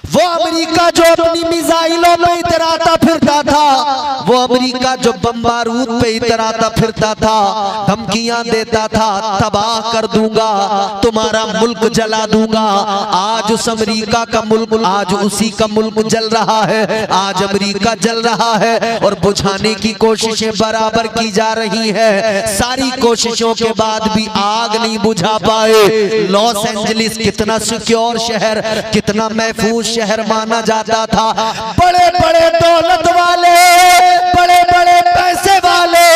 वो अमेरिका जो अपनी मिसाइलों पे इतराता फिरता था, वो अमेरिका जो बम बारूद पे इतराता फिरता था, धमकियां देता था, तबाह कर दूंगा, तुम्हारा मुल्क जला दूंगा। आज उस अमेरिका का मुल्क, आज उसी का मुल्क जल रहा है। आज अमेरिका जल रहा है और बुझाने की कोशिशें बराबर की जा रही है। सारी कोशिशों के बाद भी आग नहीं बुझा पाए। लॉस एंजलिस कितना सिक्योर शहर, कितना महफूज शहर माना जाता था। बड़े बड़े दौलत वाले, बड़े बड़े पैसे वाले,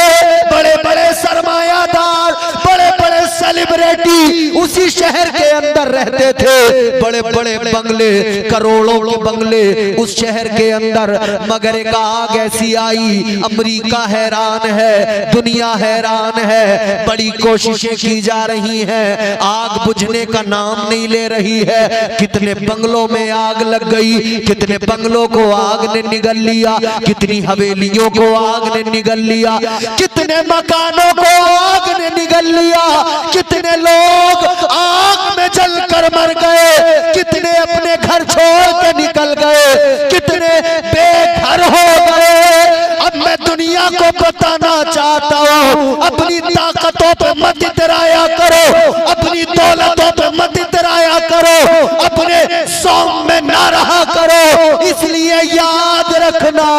बड़े बड़े सरमायादार, बड़े बड़े सेलिब्रिटी उसी शहर के अंदर रहते थे। बड़े बड़े बंगले, करोड़ों के बंगले उस शहर के अंदर। मगर एक आग ऐसी आई, अमेरिका हैरान है, दुनिया हैरान है। बड़ी कोशिशें की जा रही हैं, आग बुझने का नाम नहीं ले रही है। कितने बंगलों में आग लग गई, कितने बंगलों को आग ने निगल लिया, कितनी हवेलियों को आग ने निगल लिया, कितने मकानों को आग ने निगल लिया, कितने लोग आग में जलकर मर गए, कितने अपने घर छोड़ के निकल गए, कितने बेघर हो गए। अब मैं दुनिया को बताना चाहता हूँ, अपनी ताकतों पे मत इतराया करो, अपनी दौलतों पे मत इतराया करो, अपने सौम में ना रहा करो। इसलिए याद रखना,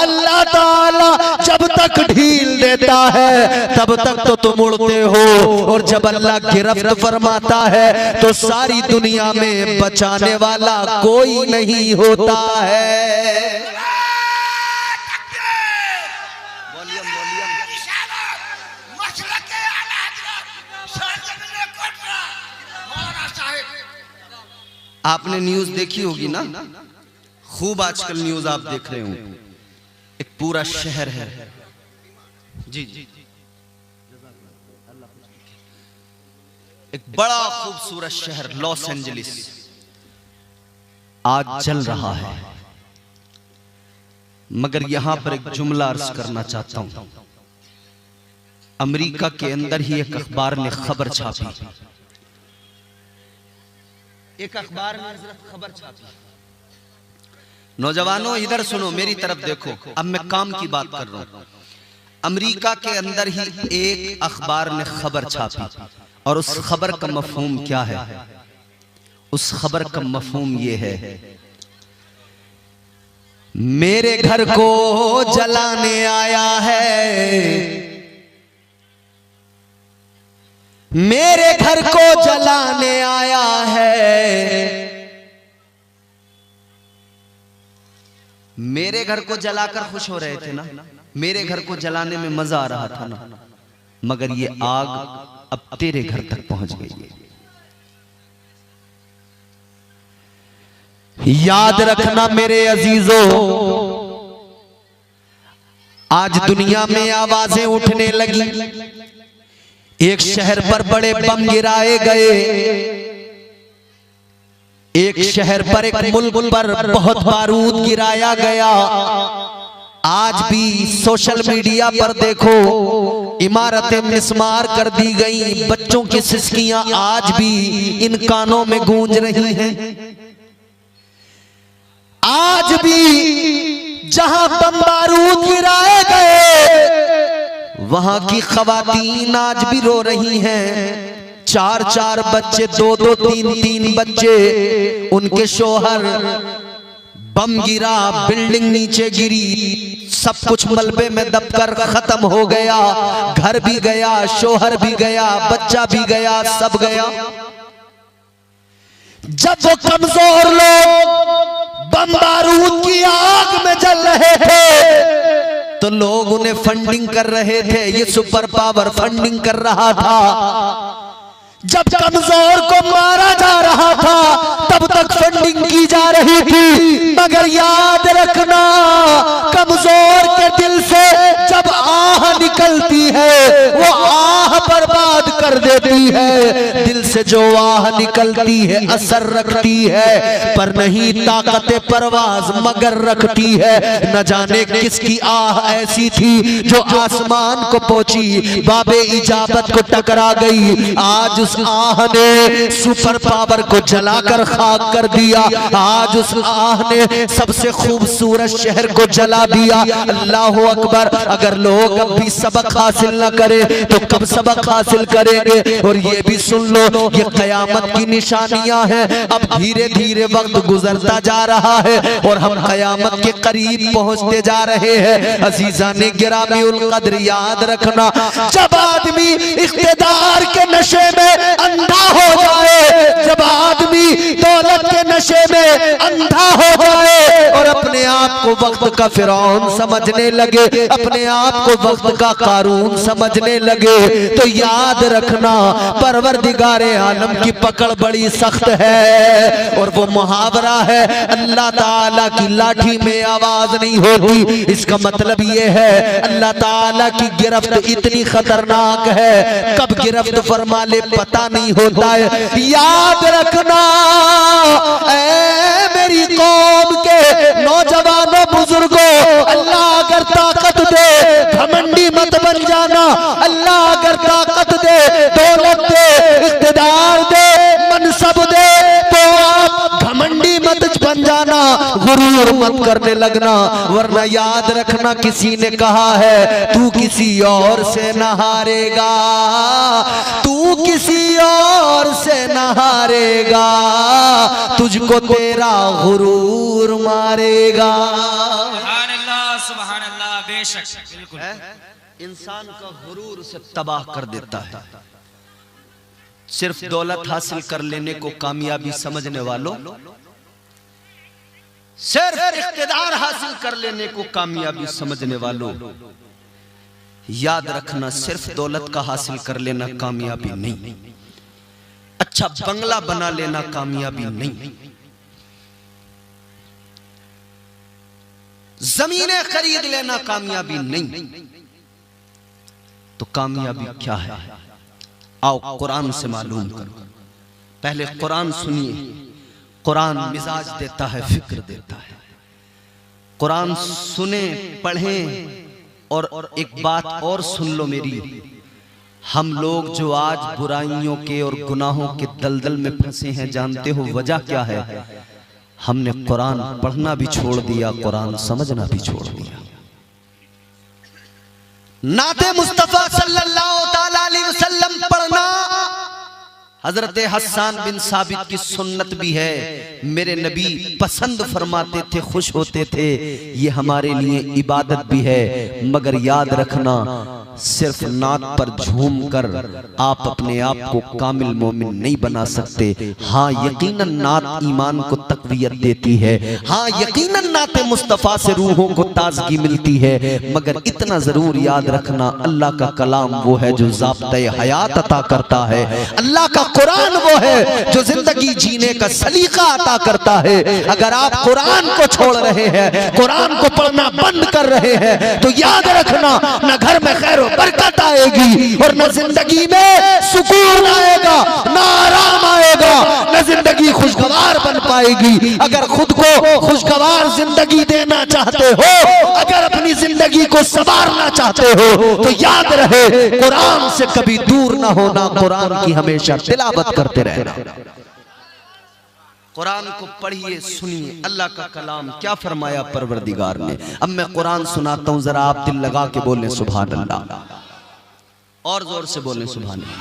अल्लाह ताला जब तक ढील देता है तब तक तो तुम उड़ते हो, और जब अल्लाह गिरफ्त फरमाता है तो सारी दुनिया में बचाने वाला कोई नहीं होता है। आपने न्यूज देखी होगी ना, खूब आजकल न्यूज आप देख रहे हो। एक पूरा शहर है, जी जी, एक बड़ा खूबसूरत शहर लॉस एंजलिस आज जल रहा है। मगर यहां पर एक जुमला अर्ज करना चाहता हूं। अमेरिका के अंदर ही एक अखबार ने खबर छापी, एक अखबार ने खबर छापी। नौजवानों इधर सुनो, मेरी तरफ देखो, अब मैं काम की बात कर रहा हूं। अमेरिका के अंदर ही एक अखबार ने खबर छापी, और उस खबर का मफहूम क्या है? उस खबर का मफहूम ये है, मेरे घर को जलाने आया है, मेरे घर को जलाने आया है। मेरे घर को जलाकर खुश हो रहे थे ना, मेरे घर को जलाने में मजा आ रहा था ना, मगर ये आग अब तेरे घर तक पहुंच गई है। याद रखना मेरे अजीजों, आज दुनिया में आवाजें उठने लगी। एक शहर पर बड़े बम गिराए गए, एक शहर पर, एक मुल्क पर बहुत बारूद गिराया गया। आज भी सोशल मीडिया पर देखो, इमारतें मिस्मार कर दी गई, बच्चों की सिसकियां आज भी इन कानों में गूंज रही हैं। आज भी जहां बम बारूद गिराए गए, वहां की खवातीन आज भी रो रही हैं। 4-4 बच्चे, 2-2, 3-3 बच्चे, उनके शोहर, बम गिरा, बिल्डिंग नीचे गिरी, सब कुछ मलबे में दबकर खत्म हो गया। घर भी गया, शोहर भी गया, बच्चा भी गया, सब गया। जब वो कमजोर लोग बम बारूद की आग में जल रहे थे तो लोग उन्हें फंडिंग कर रहे थे, ये सुपर पावर फंडिंग कर रहा था। जब कमजोर को मारा जा रहा था तब तक फंडिंग की जा रही थी। मगर याद रखना, कमजोर के दिल से जब आह निकलती है वो आह बर्बाद बर्बाद कर देती है। दिल से जो आह निकलती है असर रखती है, पर नहीं ताकत परवाज मगर रखती है। न जाने किसकी आह ऐसी थी जो आसमान को पहुंची, बाबे इजाबत को टकरा गई। आज उस आह ने सुपर पावर को जलाकर खाक कर दिया। आज उस आह ने सबसे खूबसूरत शहर को जला दिया। अल्लाह अकबर। अगर लोग अब भी सबक हासिल न करे तो कब सबक हासिल करेंगे? और ये भी सुन लो, ये कयामत की निशानियां हैं। अब धीरे धीरे वक्त गुजरता जा रहा है और हम कयामत के करीब पहुंचते जा रहे हैं। अजीजाने गिरामी उल कद्र, याद रखना, जब आदमी इख्तिदार के नशे में अंधा हो जाए, जब आदमी दौलत के नशे में अंधा हो जाए और अपने आप को वक्त का फिरौन समझने लगे, अपने आप को वक्त का कारून समझने लगे, तो याद रखना परवरदिगारे आलम की पकड़ बड़ी सख्त है। और वो मुहावरा है, अल्लाह ताला की लाठी में आवाज नहीं होती। इसका मतलब ये है अल्लाह ताला की गिरफ्त इतनी खतरनाक है, कब गिरफ्त फरमा ले पता नहीं होता है। याद रखना ऐ मेरी कौम के नौजवानों बुजुर्गों, अल्लाह अगर ताकत दे घमंडी मत बन जाना। अल्लाह अगर ताकत दे, दौलत दे, इख्तिदार दे, मनसब दे, तो आप घमंडी मत बन जाना, गुरूर मत करने लगना। वरना याद रखना, किसी ने कहा है तू किसी और से न हारेगा, तू किसी और से न हारेगा, तुझको तेरा गुरूर मारेगा। सुभान अल्लाह, बेशक बिल्कुल। इंसान का गुरूर उसे तबाह कर देता है। सिर्फ दौलत हासिल कर लेने को कामयाबी समझने वालों, सिर्फ इख्तिदार हासिल कर लेने को कामयाबी समझने वालों, याद रखना सिर्फ दौलत का हासिल कर लेना कामयाबी नहीं, अच्छा बंगला बना लेना कामयाबी नहीं, जमीनें खरीद लेना कामयाबी नहीं। तो कामयाबी क्या है? आओ कुरान से मालूम करो। पहले कुरान सुनिए। कुरान मिजाज देता है, फिक्र देता है। कुरान सुने, पढ़ें। और एक बात और सुन लो मेरी, हम लोग जो आज बुराइयों के और गुनाहों के दलदल में फंसे हैं, जानते हो वजह क्या है? हमने कुरान पढ़ना भी छोड़ दिया, कुरान समझना भी छोड़ दिया। नाते मुस्तफा सल्लल्लाहु ताला अलैहि वसल्लम पढ़ना हजरत हसन बिन साबित की सुन्नत भी है। मेरे नबी पसंद फरमाते थे, खुश होते थे, ये हमारे लिए इबादत भी है। मगर याद रखना, सिर्फ नात पर झूम कर आप अपने आप को कामिल मोमिन नहीं बना सकते। हाँ यकीनन नात ईमान को तकवीयत देती है, हाँ यकीनन नाते मुस्तफा से रूहों को ताजगी मिलती है। मगर इतना जरूर याद रखना, अल्लाह का कलाम वो है जो ज़ाब्ते हयात अता करता है। अल्लाह का कुरान वो है जो जिंदगी जीने का सलीका अता करता है। अगर आप कुरान को छोड़ रहे हैं, कुरान को पढ़ना बंद कर रहे हैं, तो याद रखना न घर में खैर बरकत आएगी और न जिंदगी में सुकून आएगा, न आराम आएगा, न जिंदगी खुशगवार बन पाएगी। अगर खुद को खुशगवार जिंदगी देना चाहते हो, अगर अपनी जिंदगी को संवारना चाहते हो, तो याद रहे कुरान से कभी दूर ना होना, कुरान की हमेशा तिलावत करते रहना। कुरान को पढ़िए, सुनिए। अल्लाह का कलाम क्या फरमाया परवरदिगार ने। अब मैं कुरान सुनाता हूं, जरा आप दिल लगा के बोलें सुभान अल्लाह, और जोर से बोलें सुभान अल्लाह।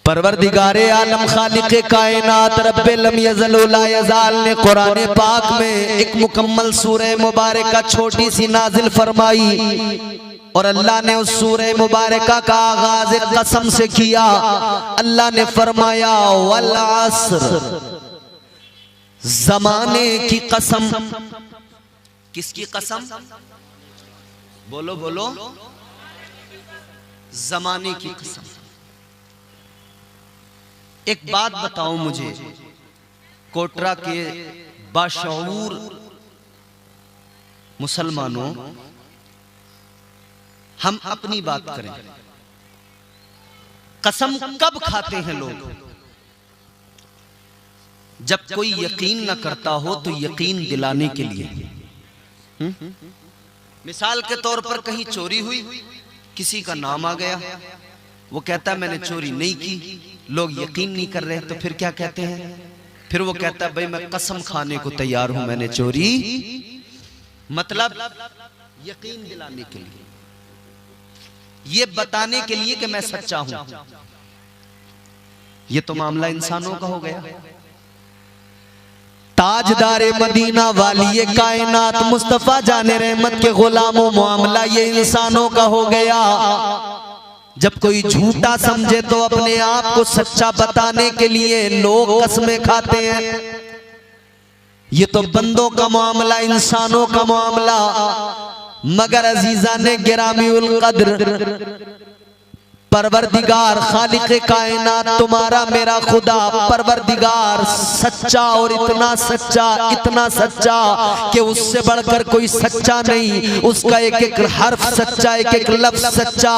परवरदिगारे आलम खालिक़े कायनात रब्बे लम यज़ल व ला यज़ाल ने कुरान पाक में एक मुकम्मल सूरह मुबारका छोटी सी नाजिल फरमाई। और अल्लाह ने उस सूरह मुबारका का आगाज एक कसम से किया। अल्लाह ने फरमाया वल अस्र, जमाने की कसम। किसकी कसम? बोलो बोलो। जमाने की कसम। एक बात बताओ मुझे, कोटरा के बाशऊर मुसलमानों, हम अपनी बात करें, कसम कब खाते हैं लोग? जब कोई यकीन न करता हो तो यकीन दिलाने के लिए। मिसाल के तौर पर कहीं चोरी हुई, किसी का नाम आ गया, वो कहता है मैंने चोरी नहीं की, लोग यकीन नहीं कर रहे, तो फिर क्या कहते हैं? फिर वो कहता है भाई मैं कसम खाने को तैयार हूं मैंने चोरी, मतलब यकीन दिलाने के लिए, ये बताने के लिए कि मैं सच्चा हूं। ये तो मामला इंसानों का हो गया। ताजदारे मदीना वाली कायनात मुस्तफा जाने रहमत के गुलामों, मामला ये इंसानों का हो गया। जब कोई झूठा समझे तो अपने आप को सच्चा बताने के लिए लोग कसमें खाते हैं। ये तो बंदों का मामला, इंसानों का मामला। मगर अजीजा ने गिरामी उल कद्र परवरदिगार खालिक कायनात तुम्हारा मेरा खुदा परवरदिगार सच्चा, और इतना सच्चा कि उससे बढ़कर कोई सच्चा नहीं। उसका एक एक हर्फ सच्चा, एक एक लफ्ज सच्चा,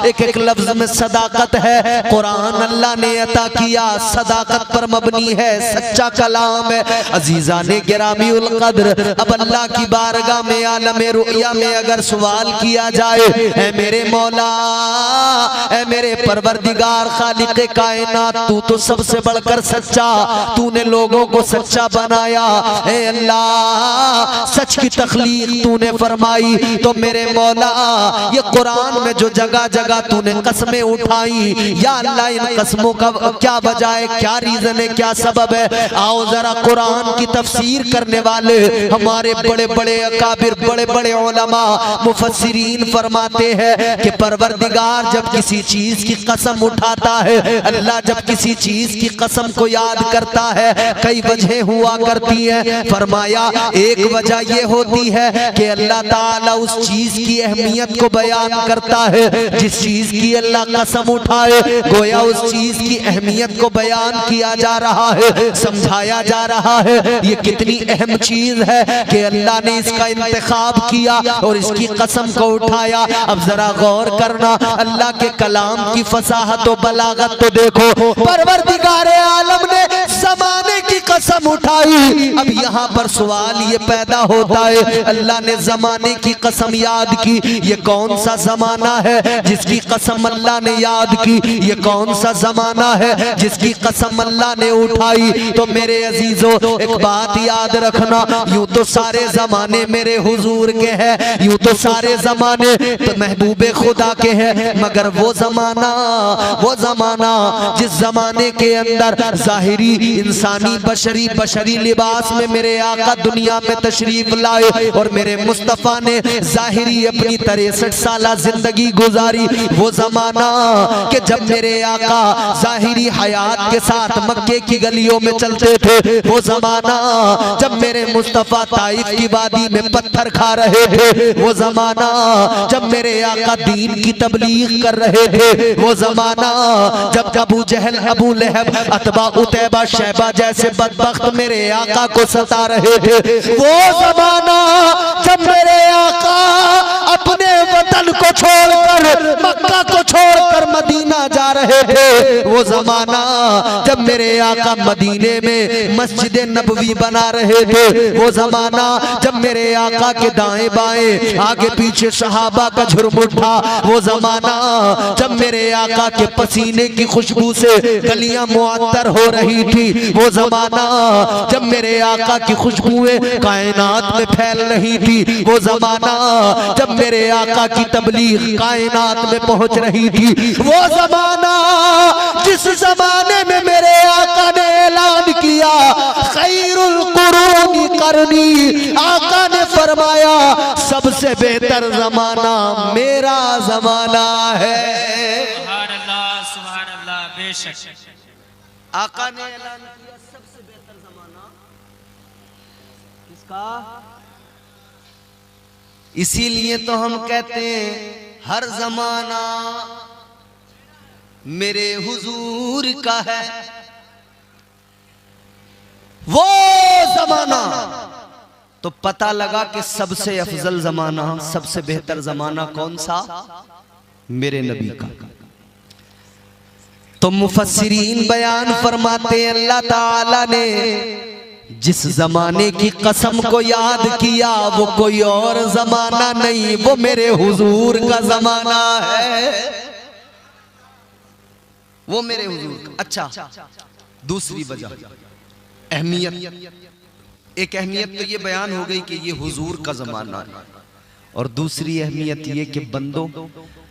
एक एक लफ्ज में सदाकत है। कुरान अल्लाह ने अता किया, सदाकत पर मबनी है, सच्चा कलाम है। अजीजा ने गिरामी उल कद्र, अब अल्लाह की बारगाह में आलम रुया में अगर सवाल किया जाए, ऐ मेरे मौला, ऐ मेरे परवरदिगार खालिक कायनात, तू तो सबसे बढ़कर सच्चा, तूने लोगों को सच्चा बनाया। ए अल्लाह, सच की तखलीक तूने फरमाई, तो मेरे मौला ये कुरान में जो जगह जगह तूने कसमें उठाई, या अल्लाह इन कसमों का क्या वजह है, क्या रीजन है, क्या सबब है? आओ जरा कुरान की तफसीर करने वाले हमारे बड़े बड़े अकाबिर, बड़े बड़े उलमा मुफस्सिरीन फरमाते हैं कि परवरदिगार जब किसी चीज की कसम उठाता है, अल्लाह जब किसी चीज की कसम को याद करता है, कई वजह हुआ करती है। फरमाया एक वजह ये होती है कि अल्लाह ताला उस चीज की अहमियत को बयान करता है, जिस चीज की अल्लाह कसम उठाए, गोया उस चीज की अहमियत को बयान किया जा रहा है, समझाया जा रहा है। ये कितनी अहम चीज है कि अल्लाह ने इसका इंतखाब किया और इसकी कसम को उठाया। अब जरा गौर करना, अल्लाह के कलाम की फसाहत और बलागत तो देखो। परवरदिगार आलम ने जमाने की कसम उठाई। अब यहाँ पर सवाल ये पैदा होता है, अल्लाह ने जमाने की कसम याद की, ये कौन सा जमाना है जिसकी कसम अल्लाह ने याद की? ये कौन सा जमाना है जिसकी कसम अल्लाह ने उठाई? तो मेरे अजीजों, एक बात याद रखना, यूं तो सारे जमाने मेरे हुजूर के हैं, यूं तो सारे जमाने तो महबूबे खुदा के हैं, मगर वो जमाना जिस जमाने के अंदर जाहिरी इंसानी बशरी लिबास में मेरे आका दुनिया में तशरीफ लाए और मेरे मुस्तफा ने जाहिरी अपनी 63 साला जिंदगी गुजारी, वो जमाना कि जब मेरे आका जाहिरी हयात के साथ मक्के की गलियों में चलते थे, वो जमाना जब मेरे मुस्तफा ताइफ की वादी में पत्थर खा रहे थे, वो जमाना जब मेरे आका दीन की तबलीग कर रहे थे, वो जमाना जब अबू जहल, अबू लहब, अतबा, उतैबा, शैबा जैसे बदबख्त मेरे आका को सता रहे थे, वो जमाना जब मेरे आका अपने वतन को छोड़कर, मक्का को छोड़कर मदीना जा रहे थे, वो जमाना जब मेरे आका मदीने में मस्जिद नबवी बना रहे थे, वो जमाना जब मेरे आका के दाएं बाएं आगे पीछे सहाबा का झुर्म उठा, वो जमाना जब मेरे आका के पसीने की खुशबू से गलियां मुअत्तर हो रही थी, वो जमाना जब मेरे आका की खुशबुएं कायनात में फैल रही थी, वो जमाना जब मेरे आका की तबलीग कायनात में पहुंच रही थी, वो जमाना जिस जमाने में मेरे आका ने ऐलान किया खैरुल कुरूनी करनी, आका ने फरमाया सबसे बेहतर जमाना मेरा जमाना है। सुभान अल्लाह, बेशक आका ने ऐलान किया सबसे बेहतर जमाना किसका? इसीलिए तो हम कहते हैं हर जमाना मेरे हुजूर का है। वो जमाना तो पता लगा कि सबसे अफजल जमाना, सबसे बेहतर जमाना कौन सा? मेरे नबी का। तो मुफस्सिरीन बयान फरमाते हैं अल्लाह ताला ने जिस जमाने की कसम को याद किया वो कोई और जमाना नहीं, वो मेरे हुजूर का जमाना है, वो मेरे हुजूर का। अच्छा, दूसरी वजह अहमियत, एक अहमियत तो ये बयान हो गई कि ये हुजूर का जमाना है, और दूसरी अहमियत ये कि बंदों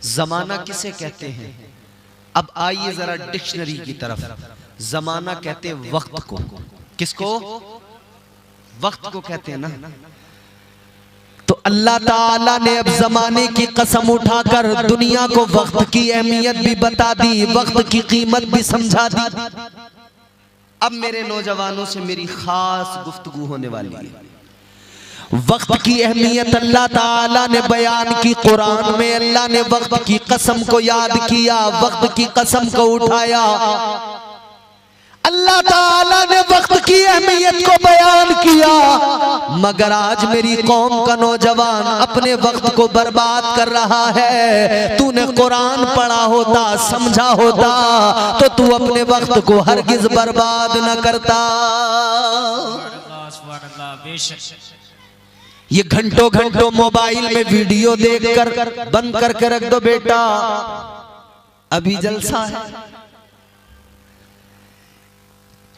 जमाना किसे कहते हैं। अब आइए जरा डिक्शनरी की तरफ। जमाना कहते हैं वक्त को। किसको? वक्त को कहते हैं ना। तो अल्लाह ताला ने अब जमाने की कसम उठाकर दुनिया को वक्त की अहमियत भी बता दी, वक्त की कीमत भी समझा दी। अब मेरे नौजवानों से मेरी खास गुफ्तगू होने वाली है। वक्त की अहमियत अल्लाह ताला ने बयान की कुरान में। अल्लाह ने वक्त की कसम को याद किया, वक्त की कसम को उठाया। अल्लाह ताला ने वक्त की अहमियत को बयान किया, मगर आज मेरी कौम का नौजवान अपने वक्त को बर्बाद कर रहा है। तूने कुरान पढ़ा होता, समझा होता, तो तू अपने वक्त को हरगिज बर्बाद न करता। ये घंटों घंटों मोबाइल में वीडियो देखकर बंद करके रख दो बेटा, अभी जलसा है।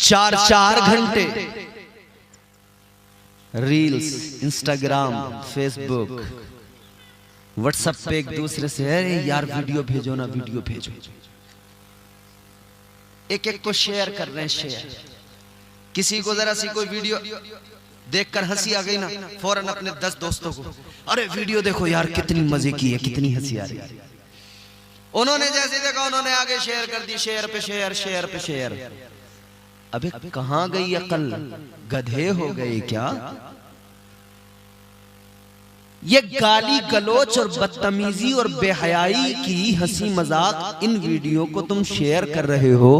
4-4 घंटे रील्स, इंस्टाग्राम, फेसबुक, व्हाट्सएप पे एक दूसरे से अरे यार वीडियो भेजो ना, वीडियो भेजो। एक एक को शेयर कर रहे हैं, शेयर। किसी को जरा सी कोई वीडियो देखकर हंसी आ गई ना, फौरन अपने 10 दोस्तों को अरे वीडियो देखो यार कितनी मजे की है, कितनी हंसी आ रही है। उन्होंने जैसे देखा उन्होंने आगे शेयर कर दी, शेयर पे शेयर, शेयर पे शेयर। अबे कहां गई अकल, गधे हो गए क्या? ये गाली गलोच और बदतमीजी और बेहयाई की हंसी मजाक इन वीडियो को तुम शेयर कर रहे हो।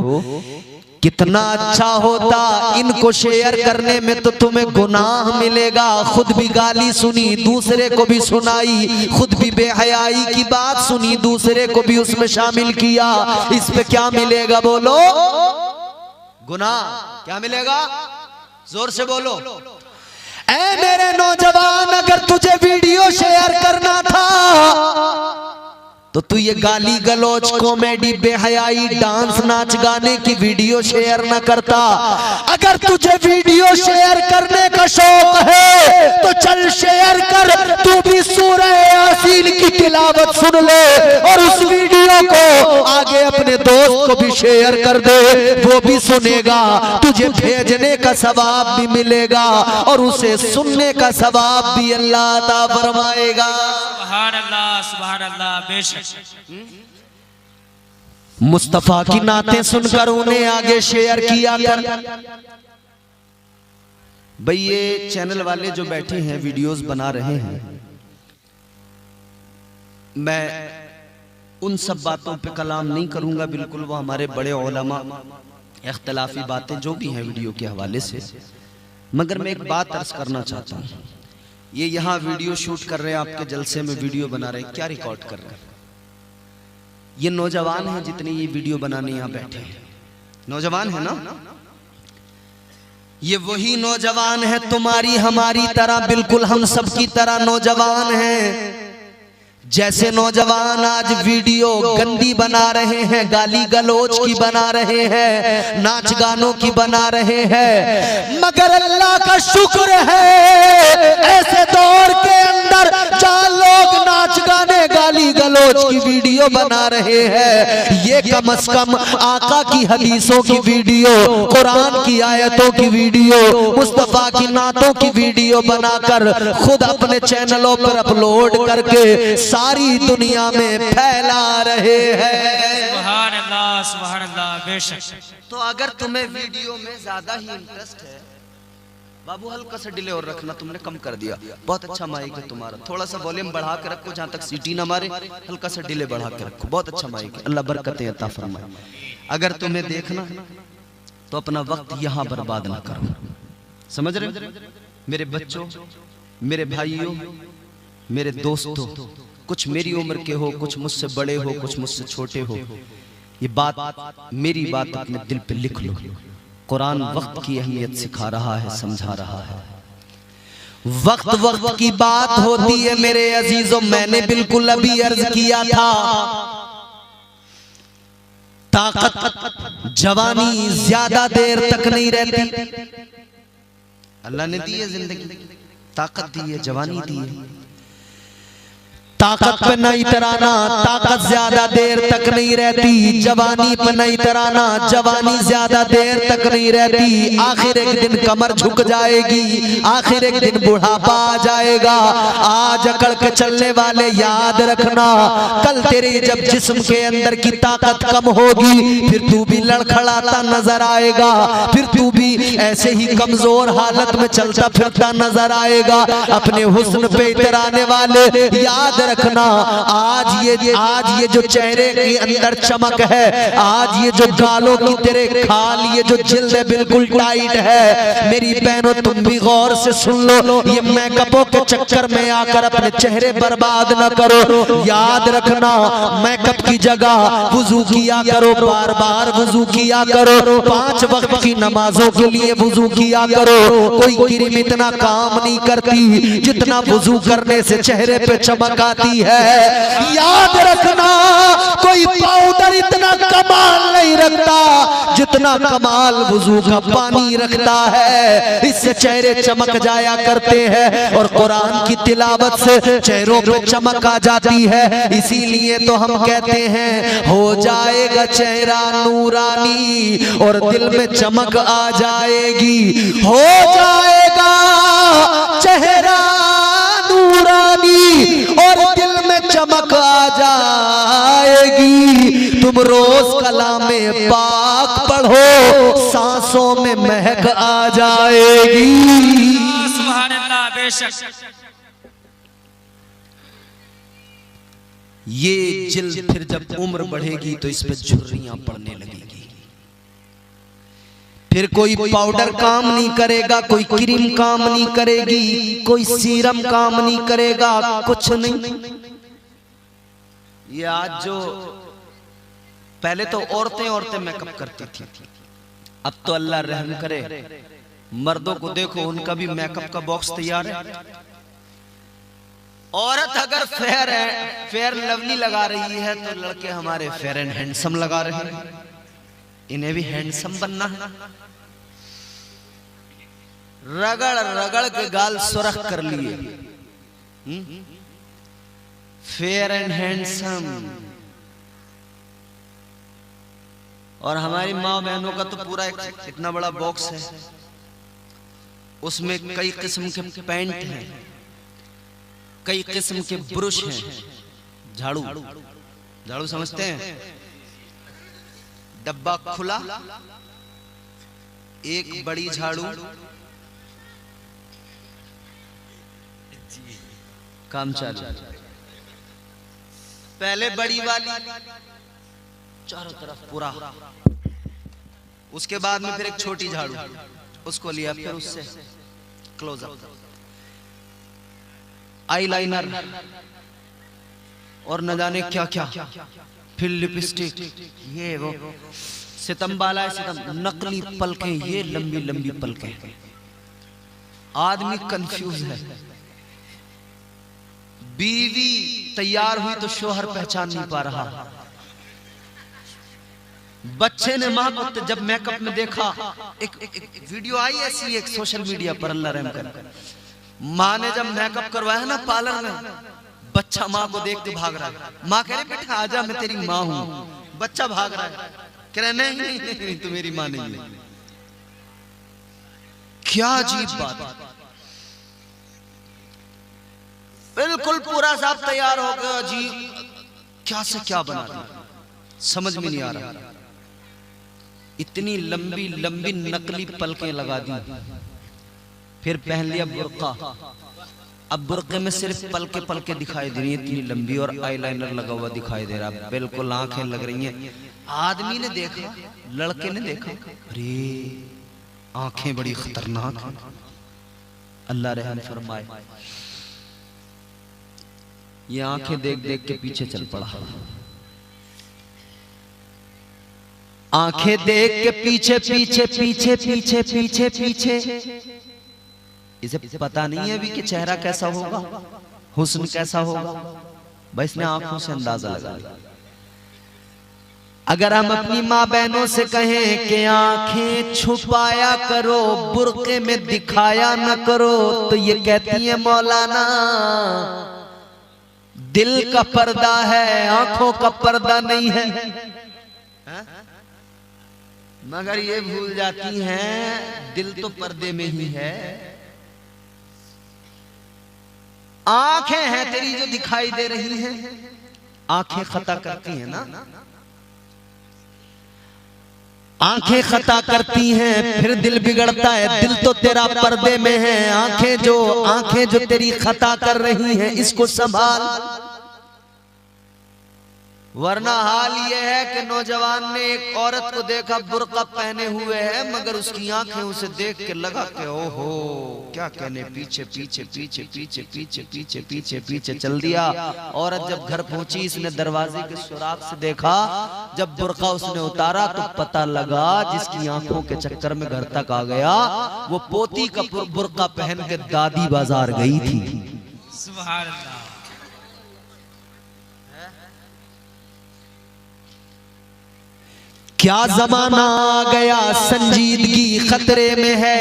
कितना अच्छा होता इनको शेयर करने में, तो तुम्हें गुनाह मिलेगा। खुद भी गाली सुनी, दूसरे को भी सुनाई, खुद भी बेहयाई की बात सुनी, दूसरे को भी उसमें शामिल किया। इस पे क्या मिलेगा बोलो? गुनाह। क्या मिलेगा? जोर से बोलो। ऐ मेरे नौजवान, अगर तुझे वीडियो शेयर करना था तो तू ये गाली गलौज, कॉमेडी, बेहयाई, डांस, नाच गाने की वीडियो शेयर न करता। अगर तुझे वीडियो शेयर करने का शौक है तो चल शेयर कर, तू भी सूरह यासीन की तिलावत सुन ले और उस वीडियो को आगे अपने दोस्त को भी शेयर कर दे, वो भी सुनेगा। तुझे भेजने का सवाब भी मिलेगा और उसे सुनने का सवाब भी अल्लाह अता फरमाएगा। सुभान अल्लाह, सुभान अल्लाह। बेशक मुस्तफा की नातें सुनकर उन्हें आगे शेयर किया कर। भाई ये चैनल वाले जो बैठे हैं वीडियोस बना रहे हैं, मैं उन सब बातों पे कलाम नहीं करूंगा, बिल्कुल वो हमारे बड़े उलमा, इख्तिलाफी बातें जो भी हैं वीडियो के हवाले से। मगर मैं एक बात अर्ज करना चाहता हूँ। ये यहाँ वीडियो शूट कर रहे हैं, आपके जलसे में वीडियो बना रहे हैं, क्या रिकॉर्ड कर रहे हैं? ये नौजवान हैं जितने ये वीडियो बनाने यहाँ बैठे हैं, नौजवान है ना? ये वही नौजवान है तुम्हारी हमारी तरह, बिल्कुल हम सब की तरह नौजवान हैं। जैसे नौजवान आज वीडियो गंदी बना रहे हैं, गाली गलोच की बना रहे हैं, नाच गानों की बना रहे हैं, मगर अल्लाह का शुक्र है ऐसे दौर के अंदर जहां लोग नाच गाने, गाली गलोच की वीडियो बना रहे हैं, ये कम से कम आका की हदीसों की वीडियो, कुरान की आयतों की वीडियो, मुस्तफा की नातों की वीडियो बनाकर खुद अपने चैनलों पर अपलोड करके सारी दुनिया में फैला रहे हैं। सुभान अल्लाह, सुभान अल्लाह। बेशक। तो अगर तुम्हें वीडियो में ज्यादा ही इंटरेस्ट है, बाबू हल्का सा डिले और रखना, तुमने कम कर दिया। बहुत अच्छा माइक है तुम्हारा, थोड़ा सा वॉल्यूम बढ़ा के रखो जहां तक सीटी ना मारे, हल्का सा डिले बढ़ा के रखो। बहुत अच्छा माइक है, अल्लाह बरकतें अता फरमाए। अगर तुम्हें देखना तो अपना वक्त यहां बर्बाद ना करो, समझ रहे हो? मेरे बच्चों, मेरे भाइयों, मेरे दोस्तों, कुछ मेरी उम्र के हो, कुछ मुझसे बड़े हो, कुछ मुझसे छोटे हो, ये बात मेरी बात अपने दिल पे लिख लो। कुरान वक्त की अहमियत सिखा रहा है, समझा रहा है। वक्त वक्त की बात होती है मेरे अजीजों। मैंने बिल्कुल अभी अर्ज किया था, ताकत जवानी ज्यादा देर तक नहीं रहती। अल्लाह ने दी है जिंदगी, ताकत दी है, जवानी दी है। ताकत पे नहीं तराना, ताकत ज्यादा देर तक नहीं रहती। जवानी पे नहीं तराना, जवानी ज्यादा देर तक नहीं रहती। आखिर एक दिन कमर झुक जाएगी, आखिर एक दिन बुढ़ापा आ जाएगा। आज अकड़ के चलने वाले याद रखना, कल तेरे जब जिस्म के अंदर की ताकत कम होगी, फिर तू भी लड़खड़ाता नजर आएगा, फिर तू भी ऐसे ही कमजोर हालत में चलता फिरता नजर आएगा। अपने हुस्न पे इतराने वाले याद रखना, आज ये जो चेहरे के अंदर चमक है, आज ये जो गालों की तेरे खाल, ये जो जिल्द बिल्कुल टाइट है, मेरी बहनों तुम भी गौर से सुन लो। ये मेकअपों के चक्कर में आकर अपने चेहरे बर्बाद न करो। याद रखना, मेकअप की जगह वुजू किया करो, बार बार वुजू किया करो। 5 वक्त की नमाजों के लिए वुजू किया करो। कोई क्रीम इतना काम नहीं करती जितना वुजू करने से चेहरे पे चमक आती है। याद रखना, कोई पाउडर इतना कमाल नहीं रखता जितना कमाल वुजू का पानी रखता है। इससे चेहरे चमक जाया करते हैं और कुरान की तिलावत से चेहरों पे चमक आ जाती है। इसीलिए तो हम कहते हैं, हो जाएगा चेहरा नूरानी और दिल में चमक आ जाएगी। हो जाएगा चेहरा नूरानी और दिल में चमक आ जाएगी। तुम रोज कलामे पाक पढ़ो, सांसों में महक आ जाएगी। सुभान अल्लाह, बेशक। ये जिल्द फिर जब उम्र बढ़ेगी तो इस पे झुर्रियां पड़ने लगेगी। फिर कोई पाउडर काम नहीं करेगा, कोई क्रीम काम नहीं करेगी, कोई सीरम काम नहीं करेगा, कुछ नहीं। ये आज जो पहले तो औरतें मेकअप करती थी, अब तो अल्लाह रहम करे, मर्दों को देखो उनका भी मेकअप का बॉक्स तैयार है। औरत अगर फेयर लवली लगा रही है तो लड़के हमारे फेयर एंड हैंडसम लगा रहे हैं। इन्हें भी हैंडसम बनना है। रगड़ रगड़ के गाल सुरख कर लिए, फेयर एंड हैंडसम। और हमारी माँ बहनों का तो पूरा इतना बड़ा बॉक्स है, उसमें कई किस्म के पेंट हैं, कई किस्म के ब्रश हैं। झाड़ू समझते हैं? डब्बा खुला, एक बड़ी झाड़ू, काम चालू। पहले बड़ी वाली चारों तरफ पूरा, उसके बाद में फिर एक छोटी झाड़ू, उसको लिया, फिर उससे क्लोजअप, आईलाइनर और न जाने क्या क्या, फिर लिपस्टिक, ये वो, सितम बाला सितम, नकली पलकें, ये लंबी लंबी पलकें। आदमी कंफ्यूज है। बीवी तैयार हुई तो शोहर पहचान नहीं पा रहा। बच्चे ने मां को जब मेकअप में देखा, एक वीडियो आई ऐसी एक सोशल मीडिया पर, अल्लाह रहम करे, मां ने जब मेकअप करवाया ना पार्लर में, बच्चा माँ को देख के भाग रहा है। माँ कह रही बेटा आजा, मैं तेरी माँ हूँ। बच्चा भाग रहा है, कह रहा नहीं तू मेरी माँ नहीं है। क्या अजीब बात। बिल्कुल पूरा साहब तैयार हो गया जी, क्या से क्या बना दिया, समझ में नहीं आ रहा। इतनी लंबी लंबी नकली पलकें लगा दी, फिर पहन लिया बुर्का। अब बुर्के में सिर्फ पलके पलके दिखाई दे रही है, इतनी लंबी, और आईलाइनर लगा हुआ दिखाई दे रहा, बिल्कुल आंखें लग रही हैं। आदमी ने देखा, लड़के ने देखा, अरे आंखें बड़ी खतरनाक हैं। अल्लाह रहम फरमाए। ये आंखें देख देख के पीछे चल पड़ा। आंखें देख के पीछे पीछे पीछे पीछे पीछे पीछे, इसे पता नहीं है अभी कि चेहरा कैसा होगा, हुस्न कैसा होगा, बस ने आंखों से अंदाजा लगा लिया। अगर हम अपनी माँ बहनों से कहें कि आंखें छुपाया करो, बुर्के में दिखाया न करो, तो ये कहती है मौलाना दिल का पर्दा है, आंखों का पर्दा नहीं है। मगर ये भूल जाती हैं दिल तो पर्दे में ही है। आंखें हैं तेरी जो दिखाई दे रही हैं, आंखें खता करती हैं ना, आंखें खता करती हैं, फिर दिल बिगड़ता है। दिल तो तेरा पर्दे में है, आंखें जो तेरी खता कर रही हैं इसको संभाल, वरना हाल यह है कि नौजवान ने एक औरत को देखा बुर्का पहने हुए है, मगर उसकी आंखें उसे देख के लगा के ओहो क्या कहने, पीछे पीछे पीछे पीछे पीछे पीछे पीछे पीछे चल दिया। औरत जब घर पहुंची, इसने दरवाजे के सुराख से देखा, जब बुर्का उसने उतारा तो पता लगा जिसकी आंखों के चक्कर में घर तक आ गया वो पोती का बुर्का पहन के दादी बाजार गई थी। सुभान अल्लाह। क्या जमाना आ गया संजीदगी खतरे में है,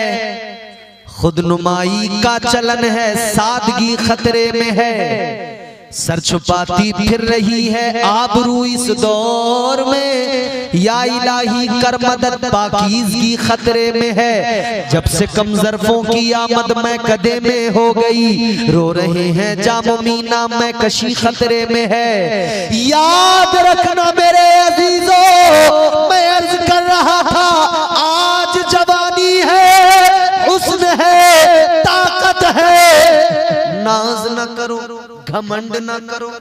खुद नुमाई का चलन है सादगी खतरे में है, सर छुपाती फिर रही है आबरू इस दौर में, या इलाही कर मदद पाकीज़गी खतरे में है। जब से कम ज़र्फ़ों की आमद मैं कदे में हो गई, रो रहे हैं जामो मीना मैं कशी खतरे में है। याद रखना मेरे अजीजों, मैं अर्ज कर रहा था आज जवानी है, हुस्न है, ताकत है, नाज न करो, घमंड ना करो,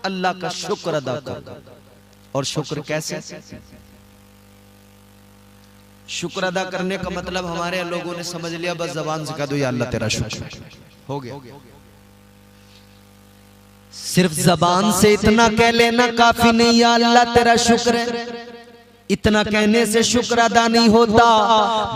अल्लाह का शुक्र अदा करो। और शुक्र कैसे? शुक्र अदा करने का मतलब हमारे लोगों ने समझ लिया, बस जबान से कह दो या अल्लाह तेरा शुक्र, हो गया। सिर्फ जबान से इतना कह लेना काफी नहीं, या अल्लाह तेरा शुक्र है, इतना कहने से शुक्र अदा नहीं होता,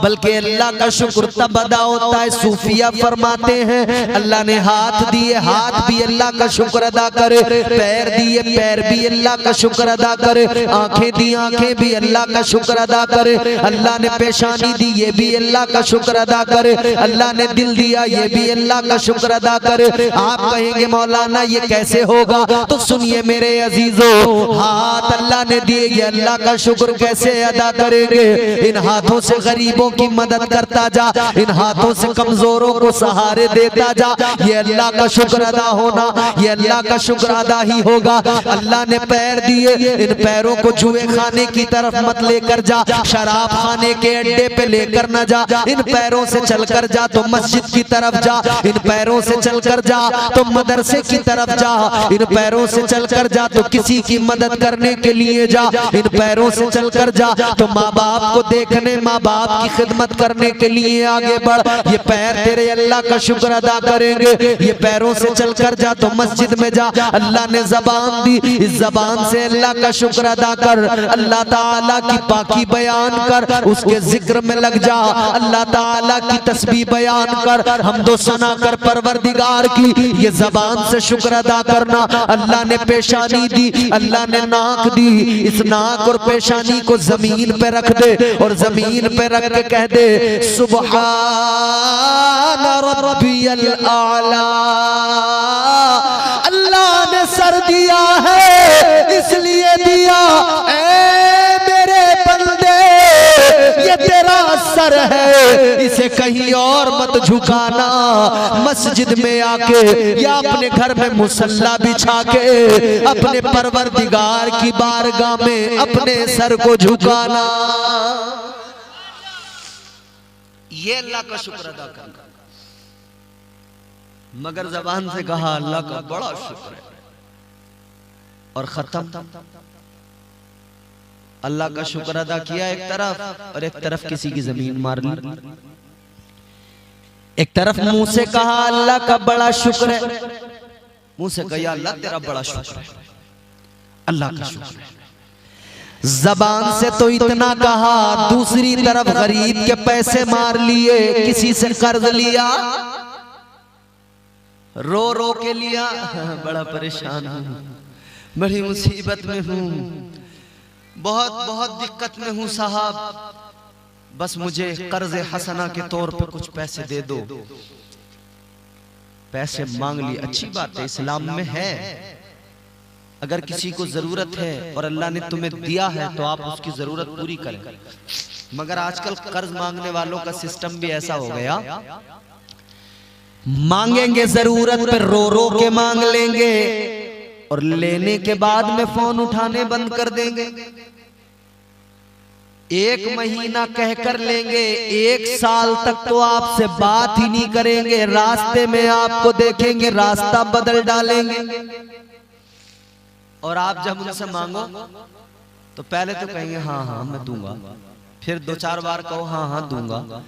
बल्कि अल्लाह का शुक्र तब अदा होता है। सूफिया फरमाते हैं अल्लाह ने हाथ दिए, हाथ भी अल्लाह का शुक्र अदा करे, पैर दिए, पैर भी अल्लाह का शुक्र अदा करे, आंखें दी, आंखें भी अल्लाह का शुक्र अदा करे, अल्लाह ने पेशानी दी, ये भी अल्लाह का शुक्र अदा करे, अल्लाह ने दिल दिया, ये भी अल्लाह का शुक्र अदा करे। आप कहेंगे मौलाना ये कैसे होगा? तो सुनिए मेरे अजीजों, हाथ अल्लाह ने दिए, ये अल्लाह का शुक्र कैसे अदा करेंगे? इन हाथों से गरीबों की मदद करता जा, इन हाथों से कमजोरों को सहारे देता जा, ये अल्लाह का शुक्र अदा होना, ये अल्लाह का शुक्र अदा ही होगा। अल्लाह ने पैर दिए, इन पैरों को जुए खाने की तरफ मत लेकर जा, शराब खाने के अड्डे पे लेकर न जा, इन पैरों से चलकर जा तो मस्जिद की तरफ जा, इन पैरों से चलकर जा तो मदरसे की तरफ जा, इन पैरों से चलकर जा तो किसी की मदद करने के लिए जा, इन पैरों से चलकर जा तो माँ बाप को देखने, माँ बाप की खिदमत करने के लिए आगे बढ़। ये पैर तेरे अल्लाह का शुक्र अदा करेंगे। ये पैरों से चलकर जा तो मस्जिद में जा, अल्लाह ने जबान दी, इस जबान से अल्लाह का शुक्र अदा कर, अल्लाह ताला की पाकी बयान कर, उसके जिक्र में लग जा, अल्लाह ताला की तस्बीह बयान कर, हमदो सना कर परवरदिगार की। ये जबान से शुक्र अदा करना। अल्लाह ने पेशानी दी, अल्लाह ने नाक दी, इस नाक और पेशानी को जमीन पे रख दे और जमीन पे रख के कह दे सुब्हान रब्बियल आला। अल्लाह ने सर दिया है इसलिए दिया, ए मेरे बंदे ये तेरा सर है, इसे कहीं और मत झुकाना। मस्जिद में आके या अपने घर में मुसल्ला बिछा के अपने परवरदिगार की बारगाह में अपने सर को झुकाना, ये अल्लाह का शुक्र अदा करना। मगर जबान से कहा अल्लाह का बड़ा शुक्र है और खत्म। अल्लाह का शुक्र अदा किया एक तरफ और एक तरफ किसी की जमीन मार ली। एक तरफ मुंह से कहा अल्लाह का बड़ा शुक्र है, मुंह से कहा अल्लाह तेरा बड़ा शुक्र है, अल्लाह का शुक्र है। जबान से तो इतना कहा, दूसरी तरफ गरीब के पैसे मार लिए, किसी से कर्ज लिया, रो रो के लिया। बड़ा परेशान हूं, बड़ी मुसीबत में हूं, बहुत बहुत दिक्कत में हूं साहब, बस मुझे कर्ज हसना के तौर पे कुछ पैसे दे दो। पैसे मांग लिए, अच्छी बात है, इस्लाम में है। अगर किसी को जरूरत है और अल्लाह ने तुम्हें दिया है तो आप उसकी जरूरत पूरी करें। मगर आजकल कर्ज मांगने वालों का सिस्टम भी ऐसा हो गया, मांगेंगे जरूरत पे रो रो के मांग लेंगे और लेने के बाद में फोन उठाने बंद कर देंगे। एक महीना कहकर लेंगे, एक साल तक तो आपसे बात ही नहीं करेंगे, रास्ते में आपको देखेंगे रास्ता बदल डालेंगे। और आप जब उनसे मांगो तो पहले तो कहेंगे हाँ हाँ मैं दूंगा, फिर 2-4 बार कहो हाँ हाँ दूंगा,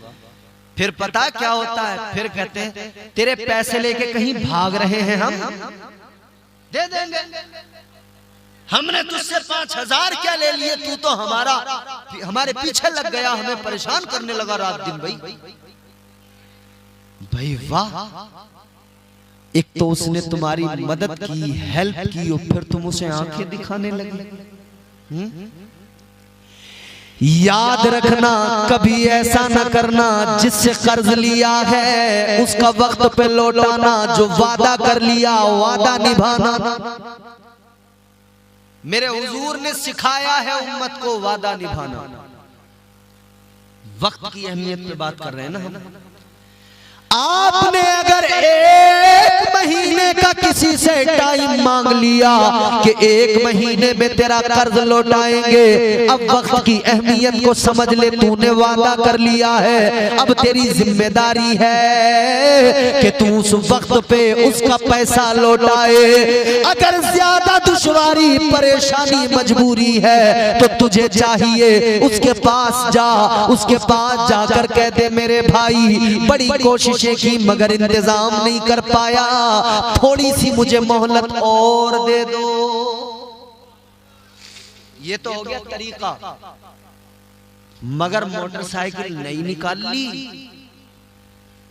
फिर पता क्या होता है, फिर कहते हैं तेरे पैसे लेके कहीं भाग रहे हैं, हम दे देंगे, हमने तुझसे 5,000 क्या ले लिए, तू तो हमारे पीछे लग गया, हमें परेशान करने लगा रात दिन। भाई वाह, एक तो उसने तुम्हारी मदद की, हेल्प की, और फिर तुम उसे आंखें दिखाने लगे। याद रखना, कभी ऐसा न करना जिससे कर्ज लिया है उसका वक्त पे लौटाना, जो वादा कर लिया वादा निभाना। मेरे हुजूर ने सिखाया है उम्मत को वादा निभाना। वक्त की अहमियत पे बात कर रहे हैं ना हम। आपने अगर 1 महीने का किसी से टाइम मांग लिया कि 1 महीने में तेरा कर्ज लौटाएंगे, अब वक्त की अहमियत को समझ ले, तूने वादा कर लिया है, अब तेरी जिम्मेदारी है कि तू उस वक्त पे उसका पैसा लौटाए। अगर ज्यादा दुश्वारी, परेशानी, मजबूरी है तो तुझे चाहिए उसके पास जा, उसके पास जाकर कह दे मेरे भाई बड़ी कोशिश की मगर इंतजाम नहीं कर पाया, थोड़ी सी मुझे मोहलत और दे दो। ये तो हो गया तरीका। मगर मोटरसाइकिल नहीं निकाल ली